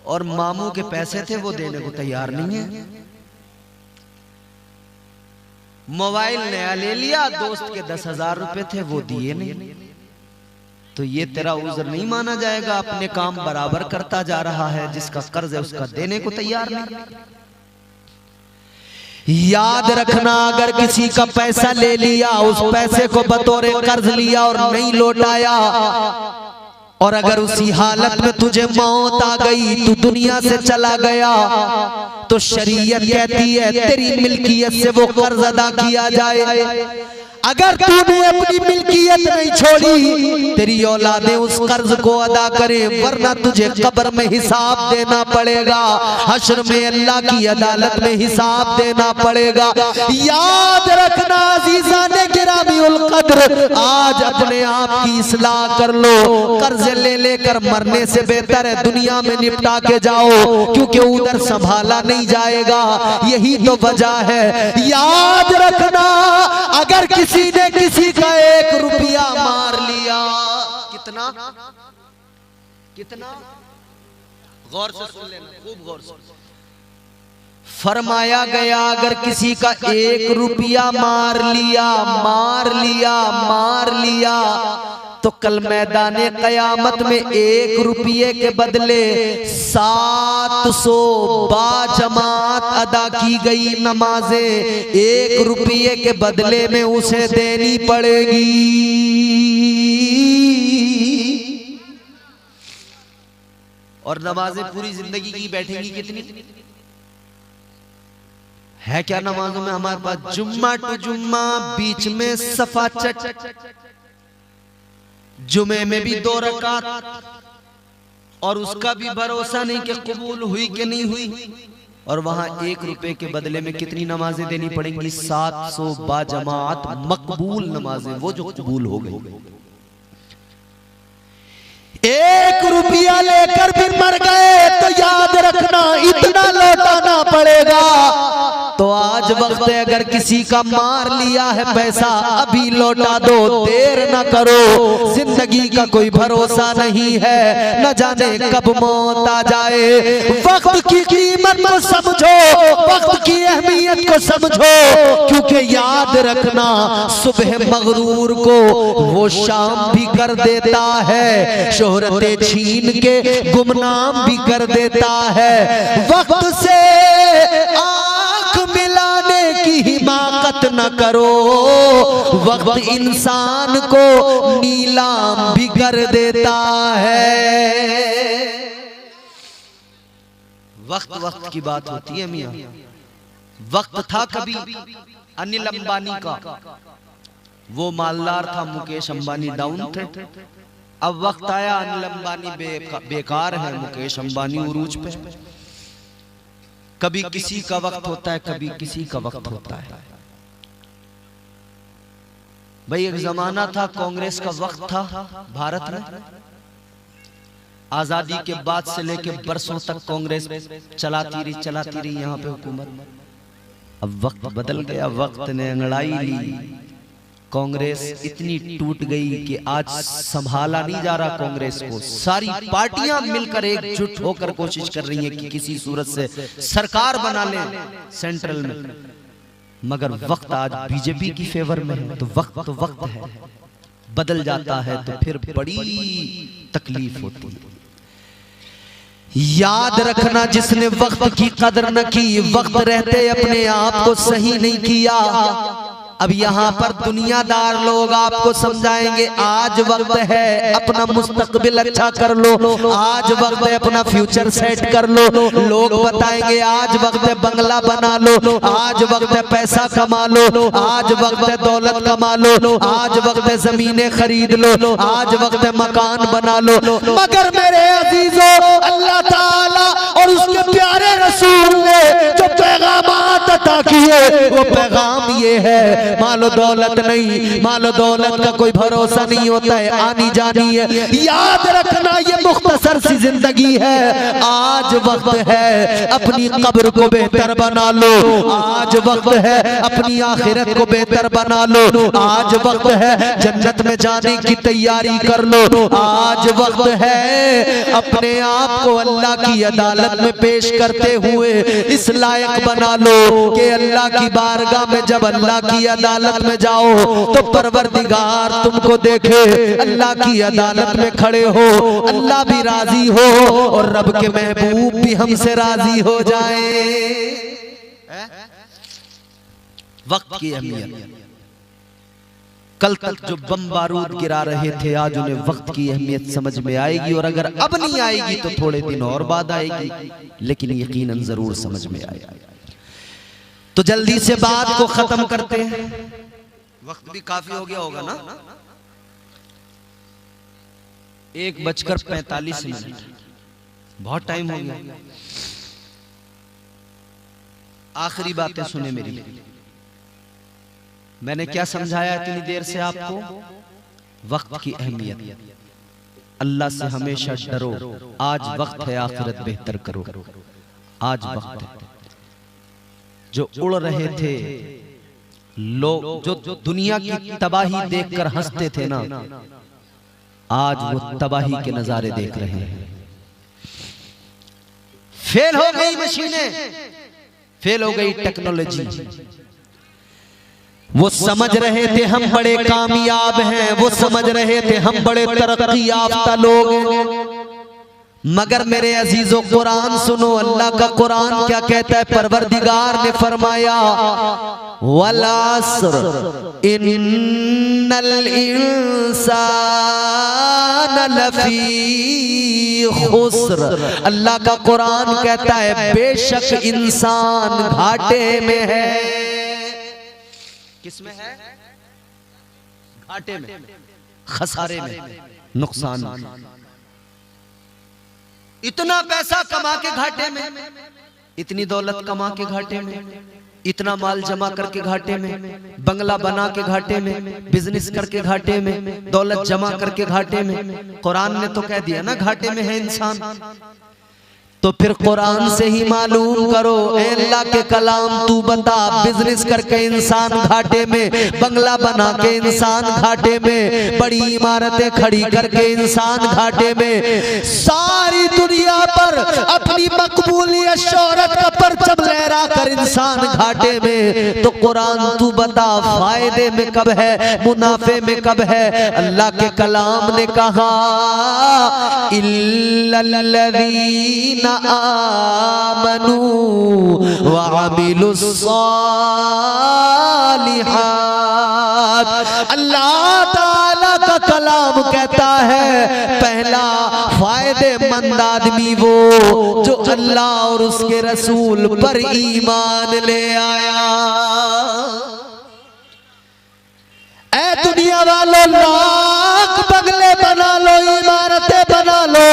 और मामू के पैसे थे वो देने को तैयार नहीं है। मोबाइल नया ले लिया, दोस्त के 10,000 रुपए थे वो दिए नहीं, तो ये तेरा उज़र नहीं माना जाएगा। अपने काम बराबर करता जा रहा है, जिसका कर्ज है उसका देने को तैयार नहीं। याद रखना, अगर किसी का पैसा ले लिया, उस पैसे को बतौर कर्ज लिया और नहीं लौटाया, और अगर उसी हालत में तुझे मौत आ गई, तू दुनिया से चला गया, तो शरीयत कहती है तेरी मिल्कियत से वो कर्ज अदा किया जाए। अगर तूने अपनी मिल्कियत नहीं छोड़ी, तेरी औलादें उस कर्ज को अदा करें, वरना तुझे कब्र में हिसाब देना पड़ेगा, हश्र में अल्लाह की अदालत में हिसाब देना पड़ेगा। याद रखना अज़ीज़ाने गिरामीउल क़द्र, आज अपने आप की इस्लाह कर लो। कर्ज ले लेकर मरने से बेहतर है दुनिया में निपटा के जाओ, क्योंकि उधर संभाला नहीं जाएगा। यही तो वजह है। याद रखना, अगर किसी ने किसी का 1 रुपया मार लिया, कितना गौर से सुन लेना, खूब गौर से। फरमाया गया अगर किसी का 1 रुपया मार लिया तो कल मैदाने कयामत में 1 रुपये के बदले 700 बाजमात अदा की गई नमाजें 1 रुपये के बदले में उसे देनी पड़ेगी। और नमाजें पूरी जिंदगी की बैठेंगी कितनी है? क्या नमाजों में हमारे पास जुम्मा टू जुम्मा, बीच में सफा चट, जुमे में भी 2 रकात, और उसका भी भरोसा नहीं कि कबूल हुई कि नहीं हुई। और वहां 1 रुपए के बदले में कितनी नमाजें देनी पड़ेंगी? 700 बाजमात मकबूल नमाजें, वो जो कबूल हो गई। 1 रुपया लेकर भी मर गए तो याद रखना इतना लौटाना पड़ेगा। तो आज वक्त वक्त है, अगर किसी का मार लिया है पैसा अभी लौटा दो, देर न करो। जिंदगी का कोई भरोसा नहीं है, न जाने कब मौत आ जाए। वक्त की कीमत को समझो, वक्त की अहमियत को समझो, क्योंकि याद रखना सुबह मगरूर को वो शाम भी कर देता है, शोहरतें छीन के गुमनाम भी कर देता है। वक्त से आंख मिलाने की हिमाकत न करो, वक्त इंसान को नीलाम भी कर देता है। वक्त वक्त की बात होती है मियां। वक्त था कभी अनिल अंबानी का, वो मालदार था, मुकेश अंबानी डाउन थे। अब वक्त आया अनिल अंबानी बेकार है, मुकेश अंबानी उरूज पे। कभी किसी का वक्त होता है, कभी किसी का वक्त होता है। भाई एक जमाना था, कांग्रेस का वक्त था भारत में। आजादी के बाद से लेके बरसों तक कांग्रेस चलाती रही यहाँ पे हुकूमत। अब वक्त बदल गया, वक्त ने अंगड़ाई ली। कांग्रेस इतनी टूट गई कि आज संभाला नहीं जा रहा कांग्रेस को। सारी पार्टियां मिलकर एकजुट होकर कोशिश कर रही हैं कि किसी सूरत से सरकार बना लें सेंट्रल में, मगर वक्त आज बीजेपी की फेवर में है। तो वक्त है, बदल जाता है तो फिर बड़ी तकलीफ होती है। याद रखना, जिसने वक्त की कदर न की, वक्त रहते अपने आप को सही नहीं किया। अब यहाँ पर दुनियादार लोग आपको समझाएंगे, आज वक्त है अपना मुस्तकबिल अच्छा कर लो, आज वक्त है अपना फ्यूचर सेट कर लो। लोग बताएंगे आज वक्त है बंगला बना लो, आज वक्त है पैसा कमा लो, आज वक्त है दौलत कमा लो, आज वक्त है जमीनें खरीद लो, आज वक्त है मकान बना लो। मगर मेरे अजीजों, अल्लाह ताला और उसके प्यारे रसूल ने जो पैगामात अता किए, वो पैगाम ये है, मालो दौलत नहीं, मालो दौलत का कोई भरोसा नहीं होता है, आनी जानी है। याद रखना ये मुख्तसर सी जिंदगी है। आज वक्त है अपनी कब्र को बेहतर बना लो, आज वक्त है अपनी आखिरत को बेहतर बना लो, आज वक्त है जन्नत में जाने की तैयारी कर लो, आज वक्त है अपने आप को अल्लाह की अदालत में पेश करते हुए इस लायक बना लो कि अल्लाह की बारगाह में जब अल्लाह की अदालत में जाओ तो परवरदिगार तुमको देखे, अल्लाह की अदालत में खड़े हो, अल्लाह भी राजी हो और रब के महबूब भी हमसे राजी हो जाए। वक्त की अहमियत। कल तक जो बम बारूद गिरा रहे थे, आज उन्हें वक्त की अहमियत समझ में आएगी, और अगर अब नहीं आएगी तो थोड़े दिन और बाद आएगी, लेकिन यकीनन जरूर समझ में आएगी। तो जल्दी से बात को खत्म करते हैं, वक्त भी काफी हो गया होगा ना। 1:45, बहुत टाइम हो गया। आखिरी बातें सुने मेरी। मैंने क्या समझाया इतनी देर से आपको? वक्त की अहमियत। अल्लाह से हमेशा डरो, आज वक्त है आखिरत बेहतर करो, आज वक्त है। जो उड़ रहे थे लोग, जो दुनिया की तबाही देखकर हंसते थे ना, आज वो तबाही के नजारे देख रहे हैं। फेल हो गई मशीनें, फेल हो गई टेक्नोलॉजी। वो समझ रहे थे हम बड़े कामयाब हैं, वो समझ रहे थे हम बड़े तरक्की याफ्ता लोग हैं, मगर मेरे अजीजों कुरान सुनो, अल्लाह का कुरान क्या कहता है? परवरदिगार ने फरमाया, वलास्र इन्नल इंसान लफी खुस्र। अल्लाह का कुरान कहता है बेशक इंसान घाटे में है। किसमें है? घाटे में, खसारे में, नुकसान में। इतना पैसा कमा के घाटे में, इतनी दौलत कमा के घाटे में, इतना माल जमा करके घाटे में, बंगला बना के घाटे में, बिजनेस करके घाटे में, दौलत जमा करके घाटे में। कुरान ने तो कह दिया ना घाटे में है इंसान। तो फिर कुरान से ही मालूम करो। ए अल्लाह के कलाम तू बता, बिजनेस करके इंसान घाटे में, बंगला बना के इंसान घाटे में, बड़ी इमारतें खड़ी करके इंसान घाटे में, सारी दुनिया पर अपनी मकबूलियत शोहरत का परचम लहरा कर इंसान घाटे में। तो कुरान तू बता फायदे में कब है, मुनाफे में कब है? अल्लाह के कलाम ने कहा इल्लल्लज़ीना आमनू व अमिलुस सालिहात। अल्लाह ताला का कलाम कहता है पहला फायदेमंद आदमी वो जो अल्लाह और उसके रसूल पर ईमान ले आया। ऐ दुनिया वालों, लाख बंगले बना लो, इमारतें बना लो,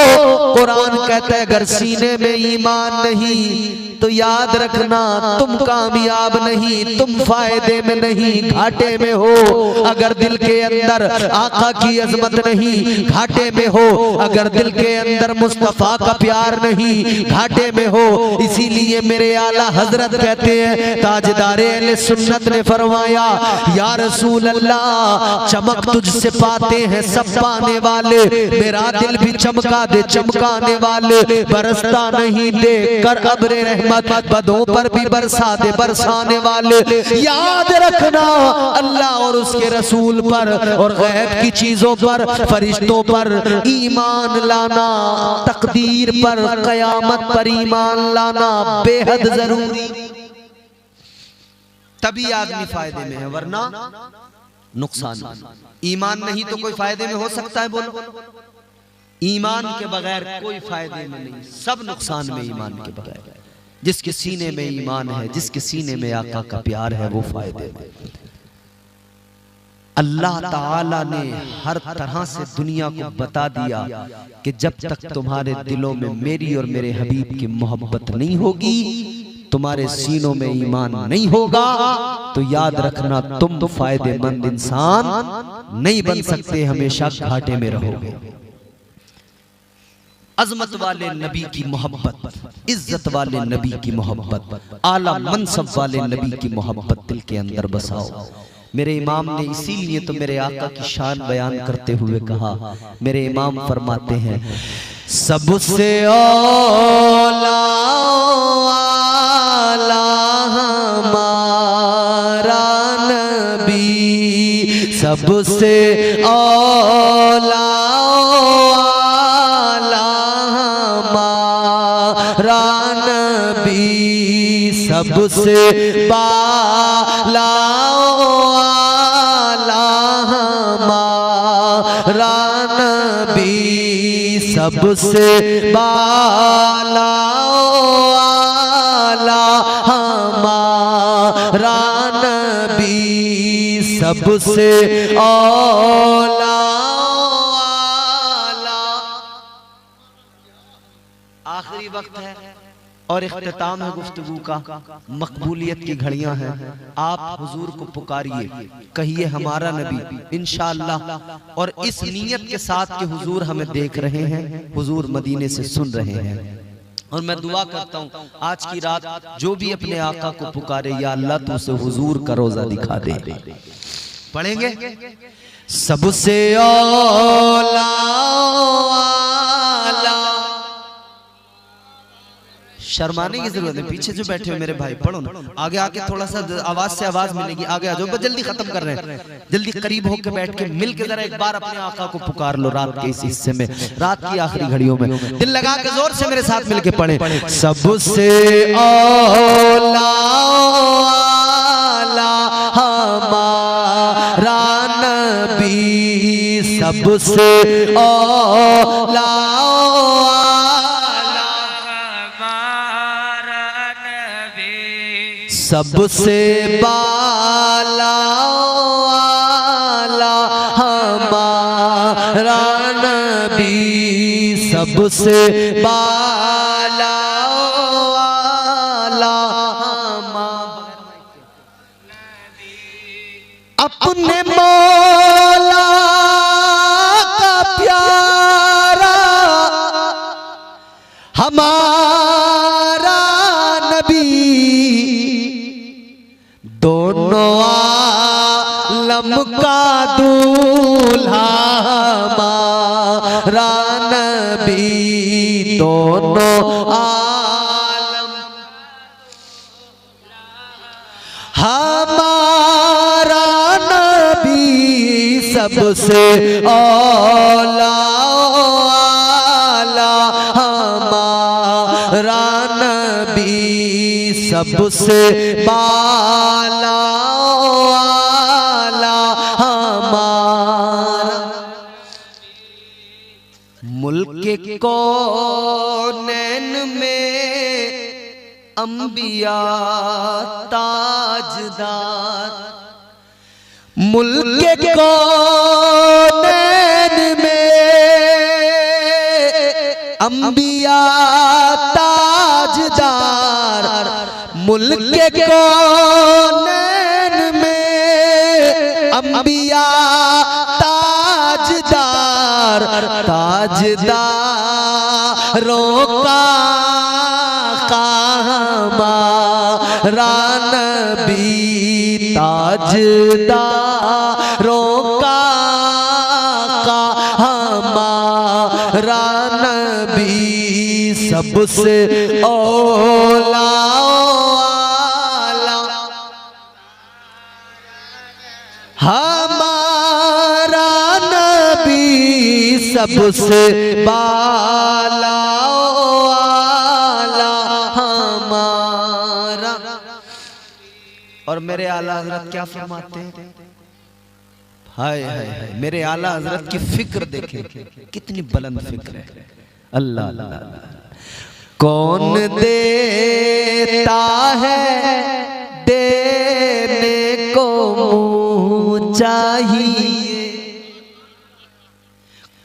कुरान कहता है अगर सीने में ईमान नहीं तो याद रखना तुम कामयाब नहीं, तुम फायदे में नहीं, घाटे में हो। अगर दिल के अंदर आका की अजमत नहीं, घाटे में हो। अगर दिल के अंदर मुस्तफा का प्यार नहीं, घाटे में हो। इसीलिए मेरे आला हजरत कहते हैं, ताजदारे अहले सुन्नत ने फरमाया या रसूल अल्लाह, चमक तुझसे पाते हैं सब पाने वाले, मेरा दिल भी चमका दे चमकाने वाले, बरसता नहीं दे कर अब्रे रहमत, बदों पर भी बरसा दे बरसाने वाले। याद रखना अल्लाह और उसके रसूल पर और गैब की चीजों पर, फरिश्तों पर ईमान लाना, तकदीर पर, कयामत पर ईमान लाना बेहद जरूरी। तभी आदमी फायदे में है, वरना नुकसान। ईमान नहीं तो कोई फायदे में हो सकता है? बोलो, ईमान के बगैर कोई फायदे में नहीं, सब नुकसान में ईमान के बगैर। जिसके सीने में ईमान है, जिसके सीने में आका का प्यार है, वो फायदे में। अल्लाह ताला ने हर तरह से दुनिया को बता दिया कि जब तक तुम्हारे दिलों में मेरी और मेरे हबीब की मोहब्बत नहीं होगी, तुम्हारे सीनों में ईमान नहीं होगा, तो याद रखना तुम फायदेमंद इंसान नहीं बन सकते, हमेशा घाटे में रहोगे। अजमत वाले नबी की मोहब्बत, इज्जत वाले नबी की मोहब्बत, आला मनसब वाले नबी की मोहब्बत दिल के अंदर बसाओ। मेरे इमाम ने इसीलिए तो मेरे आका की शान बयान करते हुए कहा, मेरे इमाम फरमाते हैं सबसे औला हमारा नबी, सबसे औला सबसे बाला हमारा नबी, सबसे बाला हमारा नबी, सबसे औला। आखिरी वक्त है और इख्तिताम है गुफ्तगू का, मकबूलियत की घड़ियां हैं। आप हुजूर को पुकारिए, कहिए हमारा नबी इंशाअल्लाह, और इस नीयत के साथ कि हुजूर हमें देख रहे हैं, हुजूर मदीने से सुन रहे हैं। और मैं दुआ करता हूँ आज की रात जो भी अपने आका को पुकारे, या अल्लाह तू उसे हुजूर का रोजा दिखा दे। पढ़ेंगे सबसे औला शर्माने की जरूरत है। पीछे जो बैठे हो मेरे भाई पढ़ो ना, आगे आके थोड़ा सा आवाज से आवाज मिलेगी, आगे आ जाओ। जल्दी खत्म कर रहे हैं, जल्दी करीब होकर बैठ के मिल के जरा एक बार अपने आका को पुकार लो। रात के इस हिस्से में, रात की आखिरी घड़ियों में दिल लगा के जोर से मेरे साथ मिलके पढ़े सबसे औला हमारा नबी, सबसे औला सबसे बाला हमारा नबी, सबसे बाला अपने मौला का प्यारा हमारा आलम का दूल्हा हमारा नबी, दोनों आलम हमारा नबी सबसे औला हमारा नबी सबसे बाला हमारा। मुल्क कौनैन में अंबिया ताजदार, मुल्क कौनैन में अंबिया ताजदार, मुल्क कौनैन में अंबिया ताजदार, ताजदारों का हमारा नबी, ताजदारों का हमारा नबी सबसे औला हमारा नबी सबसे बाला हमारा। और मेरे आला हजरत क्या फरमाते हैं? हाय हाय हाय, मेरे आला हजरत की फिक्र देखें, कितनी बुलंद फिक्र है। अल्लाह अल्लाह, कौन देता है देने को मुँह चाहिए,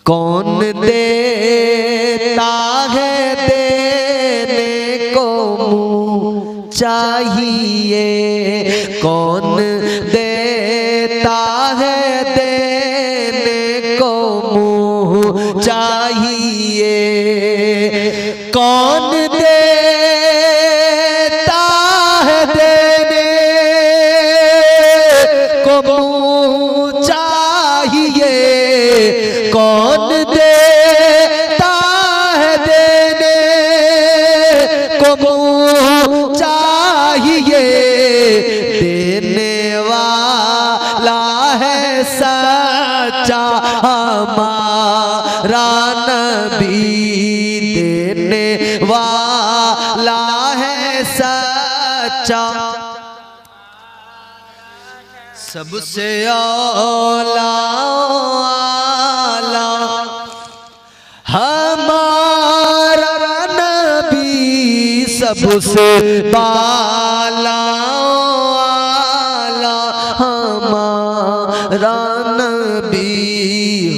कौन देता है देने को मुँह चाहिए, कौन देता है देने को मुँह चाहिए, कौन देता है देने को मुँह चाहिए, कौन देता है देने को मुँह चाहिए, देने वाला है सच्चा हमारा नबी, देने वाला है सच्चा सबसे औला हमारा नबी सबसे बाला हमारा नबी।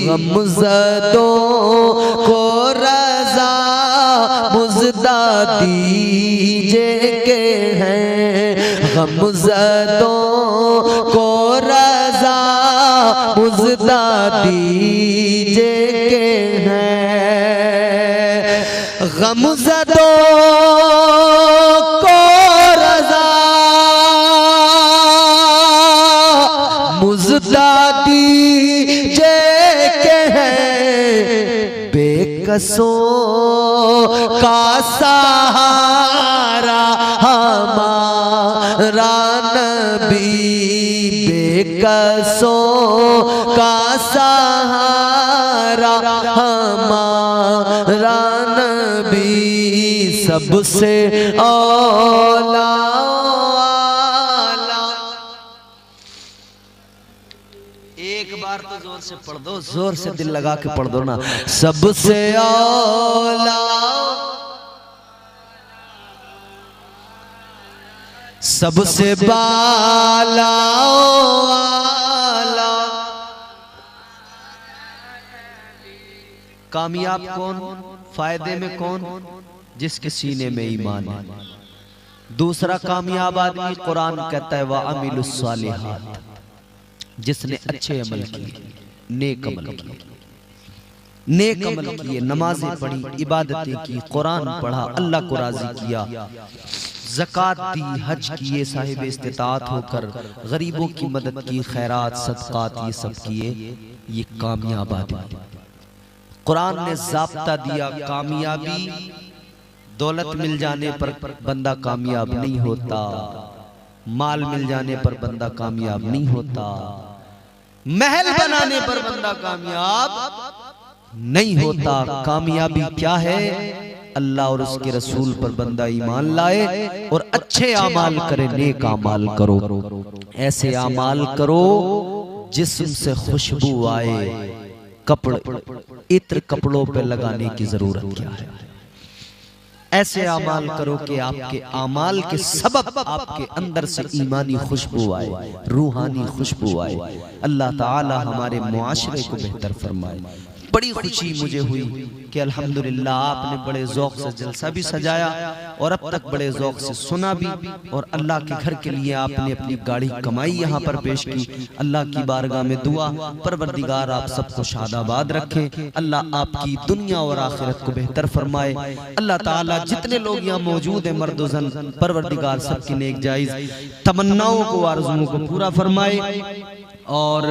गमज़दों को रज़ा मुज़दा दीजिए के हैं, गमज़दों को रज़ा मुज़दा दीजिए के हैं, गमज़दों को रज़ा मुज़दा दीजिए के हैं, बेकसों का सहारा हमारा नबी, बेकसों का सहारा हमारा नबी सबसे औला। एक बार तो जोर से पढ़ दो, जोर से दिल लगा के पढ़ दो ना, सबसे औला सबसे बाला कामयाब कौन, फायदे में कौन, जिसके सीने में ईमान है। दूसरा कामयाब आदमी कुरान कहता है वा अमिलुस सालिहात, जिसने अच्छे अमल किए, नेक अमल किए, नेक अमल किए, नमाजें पढ़ी, इबादतें की, कुरान पढ़ा, अल्लाह को राजी किया, ज़कात दी, हज किए, साहिब इस्तिताअत होकर गरीबों की मदद की, खैरात सदकात ये सब किए, ये कामयाब आदमी। कुरान ने ज़ाब्ता दिया, कामयाबी दौलत मिल जाने पर बंदा कामयाब नहीं होता, माल मिल जाने पर बंदा कामयाब नहीं होता, महल बनाने पर बंदा कामयाब नहीं होता। कामयाबी क्या है? अल्लाह और उसके रसूल पर बंदा ईमान लाए और अच्छे आमाल करे, नेक आमाल करो, ऐसे आमाल करो जिस्म से खुशबू आए। इत्र कपड़ों पे लगाने की जरूरत क्या है? ऐसे आमाल करो कि आपके आमाल के सबब आपके अंदर से ईमानी खुशबू आए, रूहानी खुशबू आए। अल्लाह ताला हमारे मुआशरे को बेहतर फरमाए। बड़ी खुशी मुझे हुई कि अल्हम्दुलिल्लाह आपने बड़े ज़ौक़ से जलसा भी सजाया और अब तक बड़े ज़ौक़ से सुना भी, और अल्लाह के घर के लिए आपने अपनी गाड़ी कमाई यहाँ पर पेश की। अल्लाह की बारगाह में दुआ, परवरदिगार आप सबको शादाबाद रखे, अल्लाह आपकी दुनिया और आखिरत को बेहतर फरमाए। अल्लाह ताला जितने लोग यहाँ मौजूद हैं मर्द व ज़न, परवरदिगार सबकी नेक जायज़ तमन्नाओं को, आरज़ुओं को पूरा फरमाए। और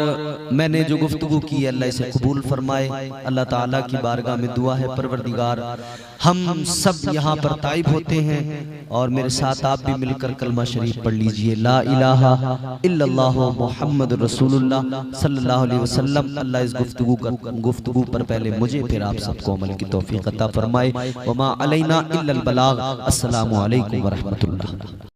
मैंने जो गुफ्तगू की अल्लाह इसे कबूल फरमाए। अल्लाह ताला की बारगाह में दुआ है, परवरदिगार हम सब यहाँ पर ताइब होते हैं और मेरे साथ आप भी मिलकर कलमा शरीफ पढ़ लीजिए, ला इलाहा इल्लल्लाह मुहम्मद रसूलुल्लाह सल्लल्लाहु अलैहि वसल्लम। अल्लाह इस गुफ्तगू पर पहले मुझे फिर आप सबको अमल की तौफीक अता फरमाए। वमा अलैना इल्लल बलाग। अस्सलामु अलैकुम व रहमतुल्लाह।